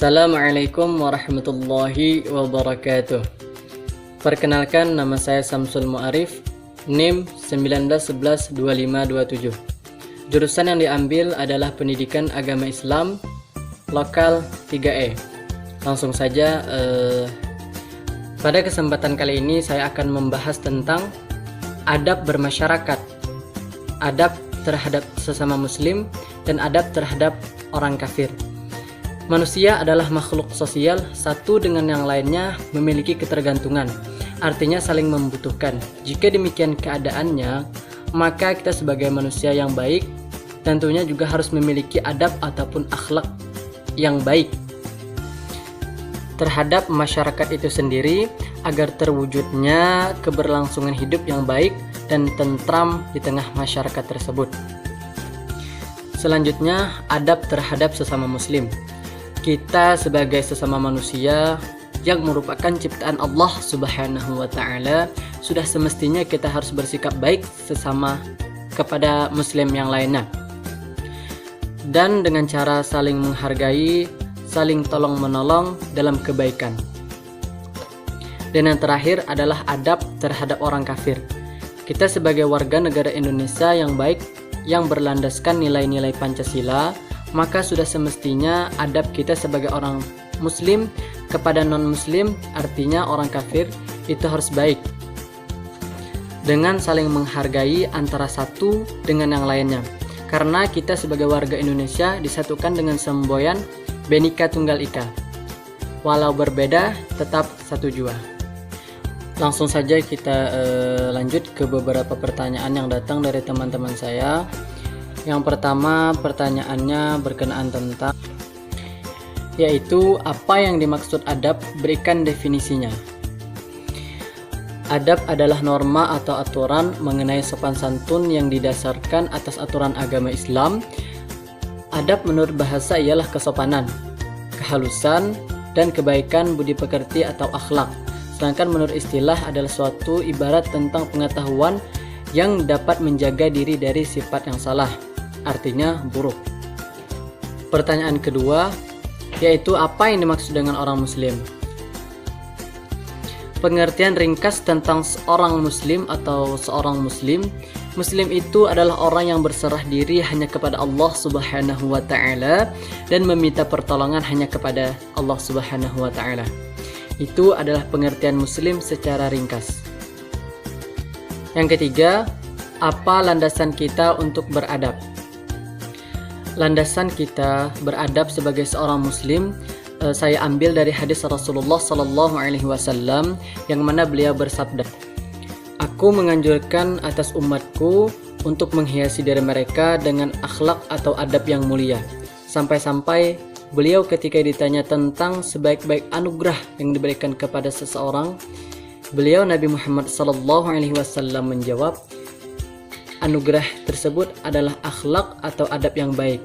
Assalamualaikum warahmatullahi wabarakatuh. Perkenalkan, nama saya Samsul Mu'arif, NIM 19112527. Jurusan yang diambil adalah Pendidikan Agama Islam Lokal 3E. Langsung saja, pada kesempatan kali ini saya akan membahas tentang adab bermasyarakat, adab terhadap sesama muslim, dan adab terhadap orang kafir. Manusia adalah makhluk sosial, satu dengan yang lainnya memiliki ketergantungan, artinya saling membutuhkan. Jika demikian keadaannya, maka kita sebagai manusia yang baik tentunya juga harus memiliki adab ataupun akhlak yang baik terhadap masyarakat itu sendiri, agar terwujudnya keberlangsungan hidup yang baik dan tentram di tengah masyarakat tersebut. Selanjutnya, adab terhadap sesama muslim. Kita sebagai sesama manusia yang merupakan ciptaan Allah Subhanahu wa Ta'ala, sudah semestinya kita harus bersikap baik sesama kepada muslim yang lainnya, dan dengan cara saling menghargai, saling tolong menolong dalam kebaikan. Dan yang terakhir adalah adab terhadap orang kafir. Kita sebagai warga negara Indonesia yang baik, yang berlandaskan nilai-nilai Pancasila, maka sudah semestinya adab kita sebagai orang muslim kepada non-muslim, artinya orang kafir, itu harus baik, dengan saling menghargai antara satu dengan yang lainnya. Karena kita sebagai warga Indonesia disatukan dengan semboyan Bhinneka Tunggal Ika, walau berbeda tetap satu jua. Langsung saja kita lanjut ke beberapa pertanyaan yang datang dari teman-teman saya. Yang pertama, pertanyaannya berkenaan tentang, yaitu apa yang dimaksud adab, berikan definisinya. Adab adalah norma atau aturan mengenai sopan santun yang didasarkan atas aturan agama Islam. Adab menurut bahasa ialah kesopanan, kehalusan, dan kebaikan budi pekerti atau akhlak. Sedangkan menurut istilah adalah suatu ibarat tentang pengetahuan yang dapat menjaga diri dari sifat yang salah, artinya buruk. Pertanyaan kedua, yaitu apa yang dimaksud dengan orang muslim? Pengertian ringkas tentang seorang muslim atau seorang muslim. Muslim itu adalah orang yang berserah diri hanya kepada Allah Subhanahu wa Ta'ala dan meminta pertolongan hanya kepada Allah Subhanahu wa Ta'ala. Itu adalah pengertian muslim secara ringkas. Yang ketiga, apa landasan kita untuk beradab? Landasan kita beradab sebagai seorang muslim, saya ambil dari hadis Rasulullah Sallallahu Alaihi Wasallam, yang mana beliau bersabda, "Aku menganjurkan atas umatku untuk menghiasi diri mereka dengan akhlak atau adab yang mulia." Sampai-sampai beliau ketika ditanya tentang sebaik-baik anugerah yang diberikan kepada seseorang, beliau Nabi Muhammad Sallallahu Alaihi Wasallam menjawab, anugerah tersebut adalah akhlak atau adab yang baik.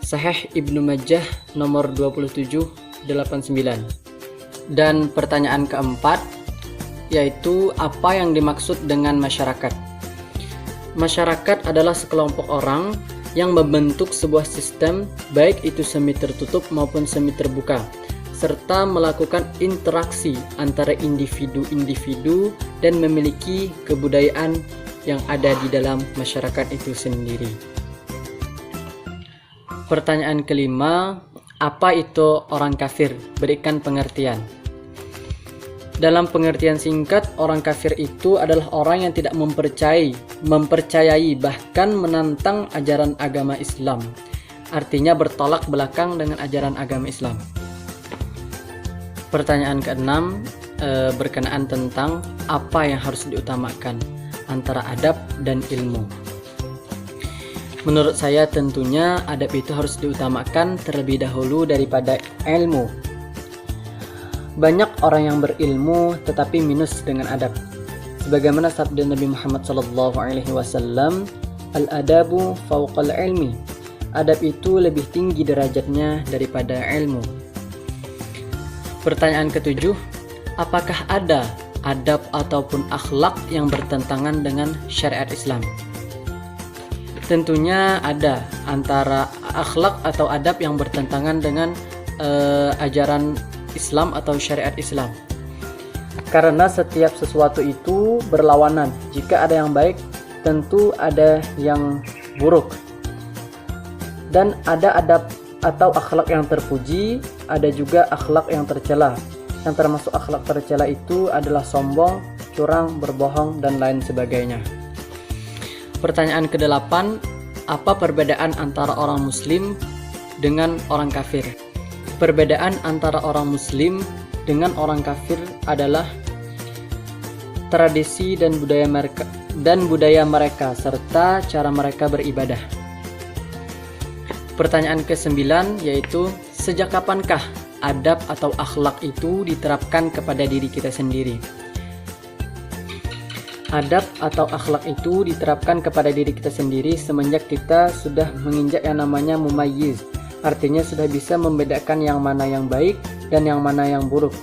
Sahih Ibnu Majah nomor 2789. Dan pertanyaan keempat, yaitu apa yang dimaksud dengan masyarakat? Masyarakat adalah sekelompok orang yang membentuk sebuah sistem, baik itu semi tertutup maupun semi terbuka, serta melakukan interaksi antara individu-individu dan memiliki kebudayaan yang ada di dalam masyarakat itu sendiri. Pertanyaan kelima, apa itu orang kafir? Berikan pengertian. Dalam pengertian singkat, orang kafir itu adalah orang yang tidak mempercayai bahkan menantang ajaran agama Islam. Artinya bertolak belakang dengan ajaran agama Islam. Pertanyaan keenam, berkenaan tentang apa yang harus diutamakan antara adab dan ilmu. Menurut saya tentunya adab itu harus diutamakan terlebih dahulu daripada ilmu. Banyak orang yang berilmu tetapi minus dengan adab. Sebagaimana sabda Nabi Muhammad SAW, al-adabu fauqal ilmi. Adab itu lebih tinggi derajatnya daripada ilmu. Pertanyaan ketujuh, apakah ada adab ataupun akhlak yang bertentangan dengan syariat Islam? Tentunya ada, antara akhlak atau adab yang bertentangan dengan ajaran Islam atau syariat Islam. Karena setiap sesuatu itu berlawanan. Jika ada yang baik, tentu ada yang buruk. Dan ada adab atau akhlak yang terpuji, ada juga akhlak yang tercela. Yang termasuk akhlak tercela itu adalah sombong, curang, berbohong, dan lain sebagainya. Pertanyaan ke-8, apa perbedaan antara orang muslim dengan orang kafir? Perbedaan antara orang muslim dengan orang kafir adalah tradisi dan budaya mereka serta cara mereka beribadah. Pertanyaan ke-9 yaitu, sejak kapankah adab atau akhlak itu diterapkan kepada diri kita sendiri? Adab atau akhlak itu diterapkan kepada diri kita sendiri semenjak kita sudah menginjak yang namanya mumayyiz. Artinya sudah bisa membedakan yang mana yang baik dan yang mana yang buruk.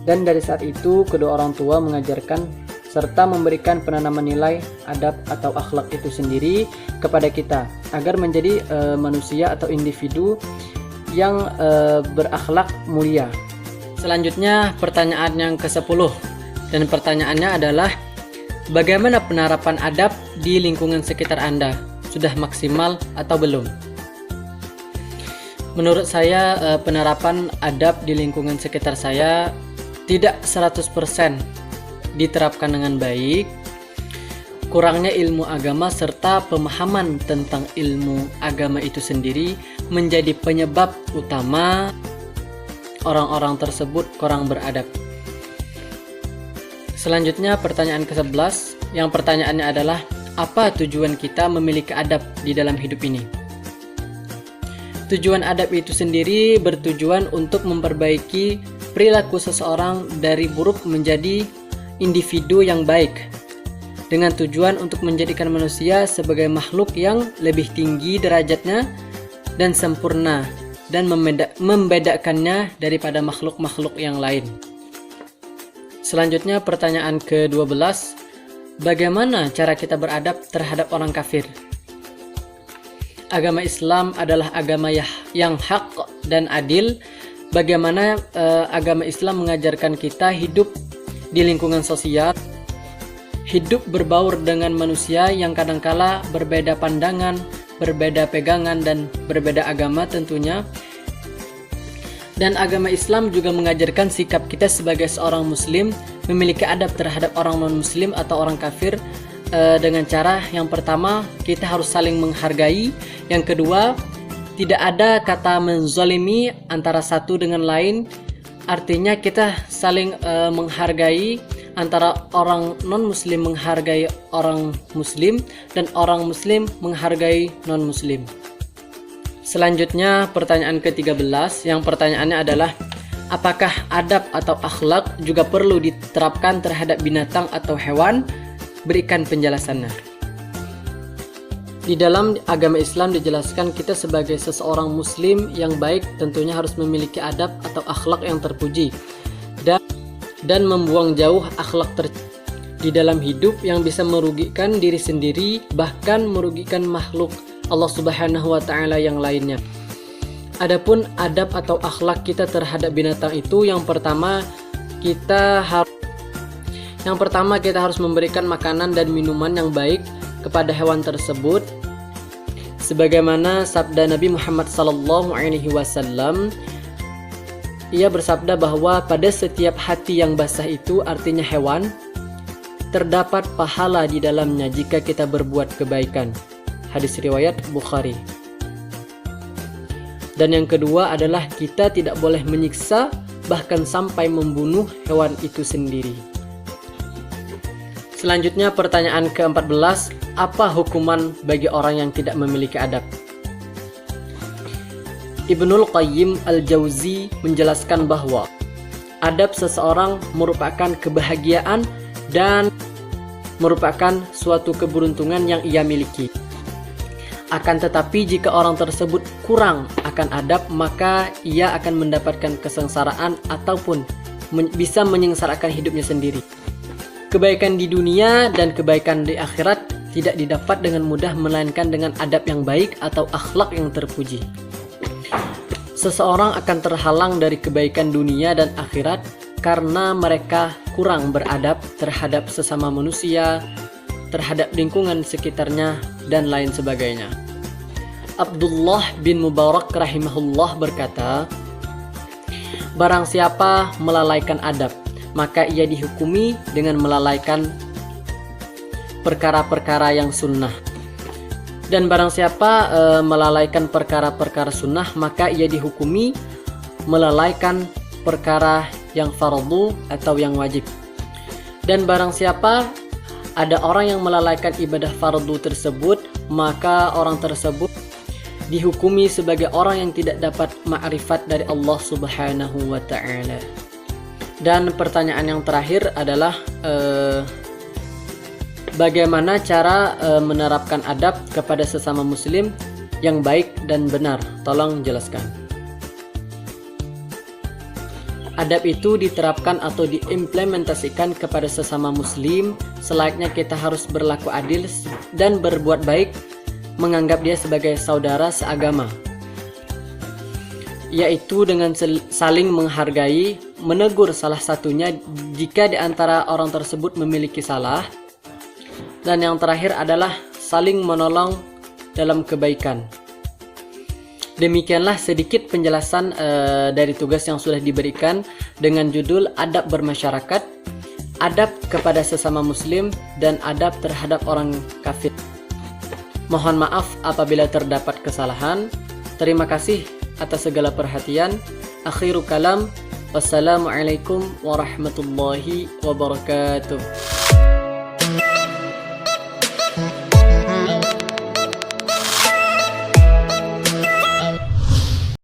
Dan dari saat itu kedua orang tua mengajarkan serta memberikan penanaman nilai adab atau akhlak itu sendiri kepada kita agar menjadi manusia atau individu yang berakhlak mulia. Selanjutnya pertanyaan yang ke-10, dan pertanyaannya adalah, bagaimana penerapan adab di lingkungan sekitar Anda? Sudah maksimal atau belum? Menurut saya penerapan adab di lingkungan sekitar saya tidak 100% diterapkan dengan baik. Kurangnya ilmu agama serta pemahaman tentang ilmu agama itu sendiri menjadi penyebab utama orang-orang tersebut kurang beradab. Selanjutnya pertanyaan ke-11, yang pertanyaannya adalah, apa tujuan kita memiliki adab di dalam hidup ini? Tujuan adab itu sendiri bertujuan untuk memperbaiki perilaku seseorang dari buruk menjadi individu yang baik, dengan tujuan untuk menjadikan manusia sebagai makhluk yang lebih tinggi derajatnya dan sempurna, dan membedakannya daripada makhluk-makhluk yang lain. Selanjutnya pertanyaan ke-12, bagaimana cara kita beradab terhadap orang kafir? Agama Islam adalah agama yang hak dan adil. Bagaimana agama Islam mengajarkan kita hidup di lingkungan sosial, hidup berbaur dengan manusia yang kadangkala berbeda pandangan, berbeda pegangan, dan berbeda agama tentunya. Dan agama Islam juga mengajarkan sikap kita sebagai seorang muslim memiliki adab terhadap orang non-muslim atau orang kafir dengan cara yang pertama, kita harus saling menghargai. Yang kedua, tidak ada kata menzalimi antara satu dengan lain. Artinya kita saling menghargai, antara orang non-muslim menghargai orang muslim dan orang muslim menghargai non-muslim. Selanjutnya pertanyaan ke-13, yang pertanyaannya adalah, apakah adab atau akhlak juga perlu diterapkan terhadap binatang atau hewan? Berikan penjelasannya. Di dalam agama Islam dijelaskan kita sebagai seseorang muslim yang baik tentunya harus memiliki adab atau akhlak yang terpuji dan membuang jauh akhlak di dalam hidup yang bisa merugikan diri sendiri, bahkan merugikan makhluk Allah Subhanahu wa taala yang lainnya. Adapun adab atau akhlak kita terhadap binatang itu, yang pertama kita harus memberikan makanan dan minuman yang baik kepada hewan tersebut. Sebagaimana sabda Nabi Muhammad SAW, ia bersabda bahwa pada setiap hati yang basah itu, artinya hewan, terdapat pahala di dalamnya jika kita berbuat kebaikan. Hadis riwayat Bukhari. Dan yang kedua adalah kita tidak boleh menyiksa bahkan sampai membunuh hewan itu sendiri. Selanjutnya pertanyaan ke-14, apa hukuman bagi orang yang tidak memiliki adab? Ibnul Qayyim Al-Jauzi menjelaskan bahwa adab seseorang merupakan kebahagiaan dan merupakan suatu keberuntungan yang ia miliki. Akan tetapi jika orang tersebut kurang akan adab, maka ia akan mendapatkan kesengsaraan ataupun bisa menyengsarakan hidupnya sendiri. Kebaikan di dunia dan kebaikan di akhirat tidak didapat dengan mudah melainkan dengan adab yang baik atau akhlak yang terpuji. Seseorang akan terhalang dari kebaikan dunia dan akhirat karena mereka kurang beradab terhadap sesama manusia, terhadap lingkungan sekitarnya, dan lain sebagainya. Abdullah bin Mubarak rahimahullah berkata, barang siapa melalaikan adab, maka ia dihukumi dengan melalaikan perkara-perkara yang sunnah. Dan barang siapa melalaikan perkara-perkara sunnah, maka ia dihukumi melalaikan perkara yang fardu atau yang wajib. Dan barang siapa ada orang yang melalaikan ibadah fardu tersebut, maka orang tersebut dihukumi sebagai orang yang tidak dapat ma'rifat dari Allah Subhanahu wa ta'ala. Dan pertanyaan yang terakhir adalah bagaimana cara menerapkan adab kepada sesama muslim yang baik dan benar? Tolong jelaskan. Adab itu diterapkan atau diimplementasikan kepada sesama muslim selayaknya kita harus berlaku adil dan berbuat baik, menganggap dia sebagai saudara seagama, yaitu dengan saling menghargai, menegur salah satunya jika di antara orang tersebut memiliki salah, dan yang terakhir adalah saling menolong dalam kebaikan. Demikianlah sedikit penjelasan dari tugas yang sudah diberikan dengan judul Adab Bermasyarakat, Adab kepada sesama muslim, dan Adab terhadap orang kafir. Mohon maaf apabila terdapat kesalahan. Terima kasih atas segala perhatian. Akhiru kalam, wassalamualaikum warahmatullahi wabarakatuh.